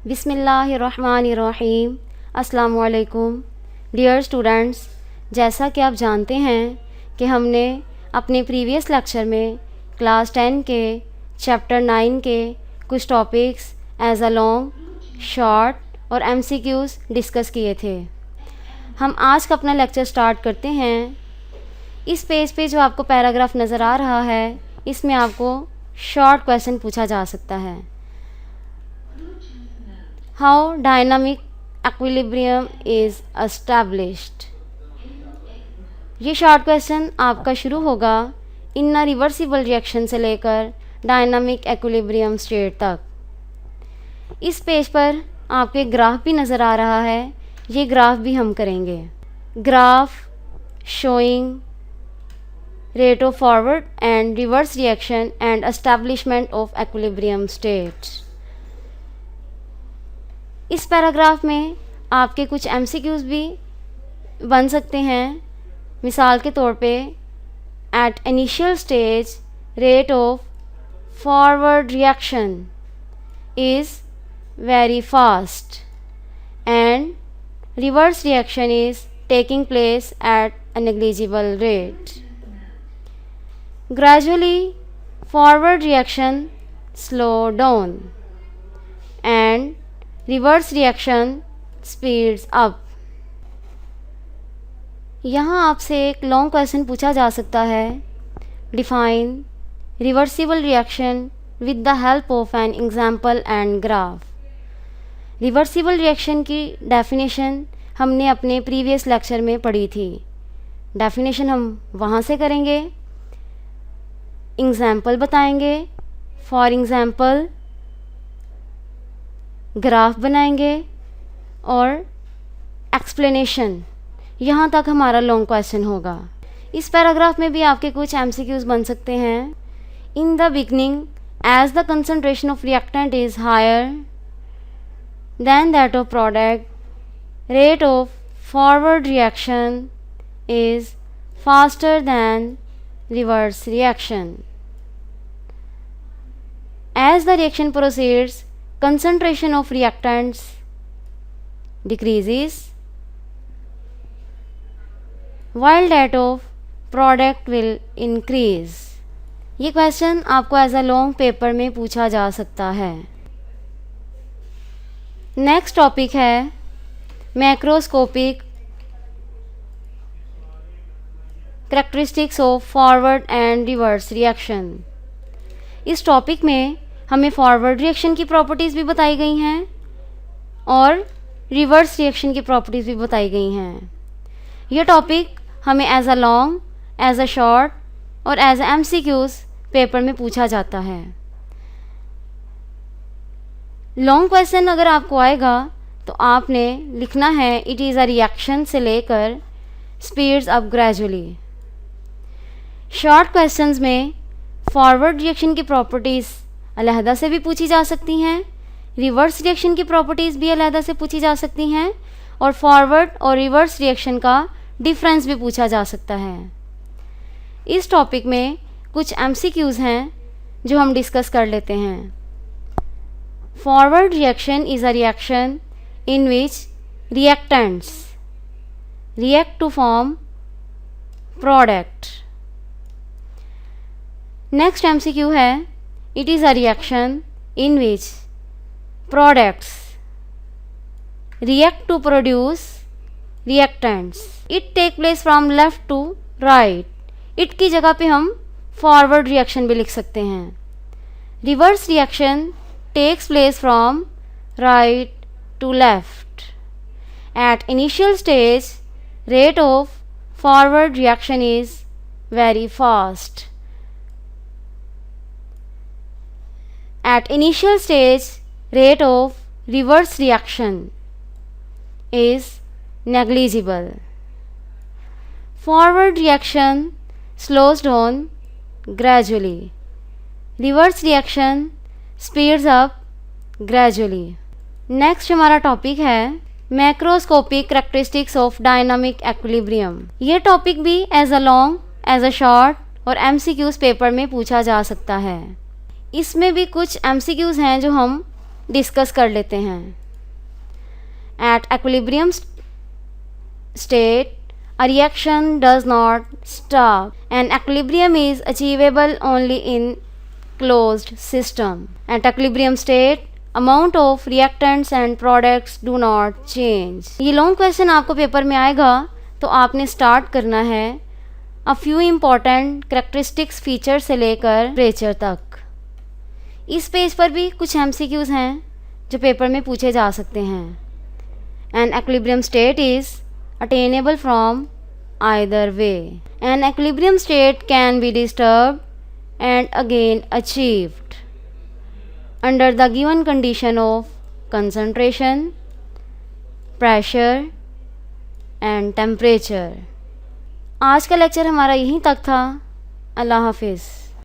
बिस्मिल्लाहिर्रहमानिर्रहीम। अस्सलामु अलैकुम डियर स्टूडेंट्स, जैसा कि आप जानते हैं कि हमने अपने प्रीवियस लेक्चर में क्लास 10 के चैप्टर 9 के कुछ topics as a long, short और MCQs डिस्कस किए थे। हम आज का अपना लेक्चर स्टार्ट करते हैं। इस पेज पे जो आपको पैराग्राफ नज़र आ रहा है, इसमें आपको शॉर्ट क्वेश्चन पूछा जा सकता है। How dynamic equilibrium is established. ये शॉर्ट क्वेश्चन आपका शुरू होगा इन रिवर्सिबल रिएक्शन से लेकर डायनामिक एक्विलिब्रियम स्टेट तक। इस पेज पर आपको एक ग्राफ भी नज़र आ रहा है, ये ग्राफ भी हम करेंगे। Graph showing rate of forward and reverse reaction and establishment of equilibrium state। इस पैराग्राफ में आपके कुछ MCQs भी बन सकते हैं। मिसाल के तौर पे at initial stage rate of forward reaction is very fast and reverse reaction is taking place at a negligible rate। Gradually, forward reaction slow down and reverse reaction speeds up। यहाँ आपसे एक लॉन्ग क्वेश्चन पूछा जा सकता है। Define reversible reaction with the help of an example and graph. Reversible reaction की definition हमने अपने प्रीवियस लेक्चर में पढ़ी थी। डेफिनेशन हम वहाँ से करेंगे, एग्ज़ाम्पल बताएंगे, फॉर एग्ज़ाम्पल ग्राफ बनाएंगे और एक्सप्लेनेशन। यहाँ तक हमारा लॉन्ग क्वेश्चन होगा। इस पैराग्राफ में भी आपके कुछ MCQs बन सकते हैं। In the beginning as the concentration of reactant is higher than that of product, rate of forward reaction is faster than reverse reaction। As the reaction proceeds, concentration of reactants decreases while that of product will increase। ये question आपको as a long paper में पूछा जा सकता है। Next topic है macroscopic characteristics of forward and reverse reaction. इस topic में हमें फॉरवर्ड रिएक्शन की प्रॉपर्टीज़ भी बताई गई हैं और रिवर्स रिएक्शन की प्रॉपर्टीज़ भी बताई गई हैं। यह टॉपिक हमें as a long, as a short और एज अ MCQs पेपर में पूछा जाता है। लॉन्ग क्वेश्चन अगर आपको आएगा तो आपने लिखना है इट इज़ अ रिएक्शन से लेकर speeds up gradually. Short questions में फॉरवर्ड रिएक्शन की प्रॉपर्टीज़ अलहदा से भी पूछी जा सकती हैं, रिवर्स रिएक्शन की प्रॉपर्टीज़ भी अलहदा से पूछी जा सकती हैं और फॉरवर्ड और रिवर्स रिएक्शन का डिफरेंस भी पूछा जा सकता है। इस टॉपिक में कुछ MCQs हैं जो हम डिस्कस कर लेते हैं। Forward reaction is a reaction in which reactants react to form product। Next MCQ है it is a reaction in which products react to produce reactants। it take place from left to right। it की जगह पे हम forward reaction भी लिख सकते हैं। reverse reaction takes place from right to left। at initial stage rate of forward reaction is very fast। At initial stage rate of reverse reaction is negligible। Forward reaction slows down gradually। Reverse reaction speeds up gradually। Next हमारा topic है macroscopic characteristics of dynamic equilibrium. ये topic भी as a long, as a short और MCQs paper में पूछा जा सकता है। इसमें भी कुछ MCQs हैं जो हम डिस्कस कर लेते हैं। At equilibrium state a reaction does not stop, and equilibrium is achievable only in closed system. At equilibrium state, amount of reactants and products do not change. ये लॉन्ग क्वेश्चन आपको paper में आएगा तो आपने start करना है a few important characteristics feature से लेकर टेम्परेचर तक। इस पेज पर भी कुछ MCQs हैं जो पेपर में पूछे जा सकते हैं। An equilibrium state is attainable from either way. An equilibrium state can be disturbed and again achieved under the given condition of concentration, pressure and temperature. आज का लेक्चर हमारा यहीं तक था। अल्लाह हाफिज़।